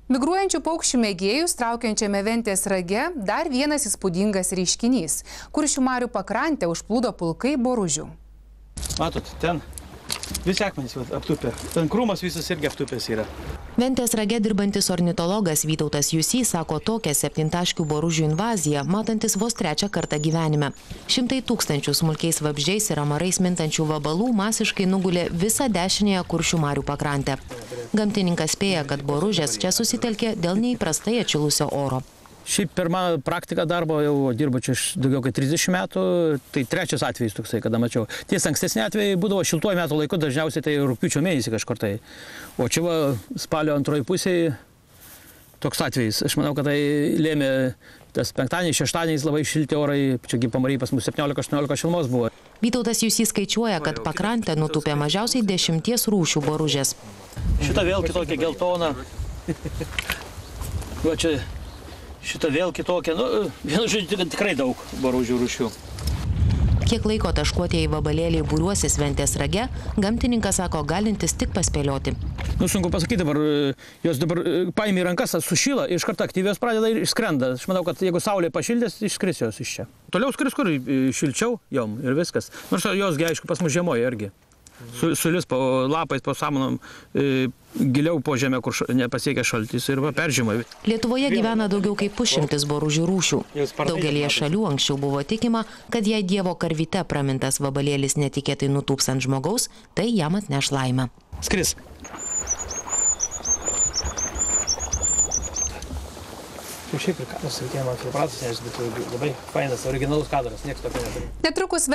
Migruojančių paukščių mėgėjus traukiančiame Ventės rage dar vienas įspūdingas reiškinys. Kuršių marių pakrantę užplūdo pulkai boružių. Matot, ten visi akmenys aptupę. Ten krūmas visas irgi aptupęs yra. Ventės rage dirbantis ornitologas Vytautas Jusys sako tokią septintaškių boružių invaziją, matantis vos trečią kartą gyvenime. Šimtai tūkstančių smulkiais vabzdžiais ir amarais mintančių vabalų masiškai nugulė visą dešinėje Kuršių marių pakrantę. Gamtininkas spėja, kad boružės čia susitelkė dėl neįprastai atšilusio oro. Šiaip pirmą praktiką darbo jau dirbu čia daugiau kaip 30 metų, tai trečias atvejis toksai, kada mačiau. Tiesa, ankstesni atvejai būdavo šiltuoju metų laiku, dažniausiai tai rugpjūčio mėnesį kažkur tai. O čia va spalio antroji pusėje toks atvejis. Aš manau, kad tai lėmė tas penktadieniais, šeštadieniais labai šilti orai, čiagi Pamary pas mus 17-18 šilumos buvo. Vytautas Jusys skaičiuoja, kad pakrantę nutupė mažiausiai 10 rūšių boružės. Šita vėl kitokia geltona. Va čia šita vėl kitokia, vienu žodžiu, tikrai daug boružių rūšių. Kiek laiko taškuotieji vabalėliai būriuosis Ventės rage, gamtininkas sako, galintis tik paspėlioti. Sunku pasakyti dabar, jos dabar paėmė į rankas, sušyla, iš karto aktyvios pradeda ir išskrenda. Aš manau, kad jeigu saulė pašildės, išskris jos iš čia. Toliau skris kur šilčiau jom ir viskas. Nors jos, aišku, pas mus žiemoja irgi. Sulis po lapais, po samanom, giliau po žemę, kur nepasiekia šaltis ir peržiemoja. Lietuvoje gyvena daugiau kaip 100 boružių rūšių. Daugelėje šalių anksčiau buvo tikima, kad jei Dievo karvyte pramintas vabalėlis netikėtai nutūps ant žmogaus, tai jam atneš laimę. Skris. Šiaip ir kadras, man filpratas, bet labai fainas, originalus kadras, nieks tokio neturi. Netrukus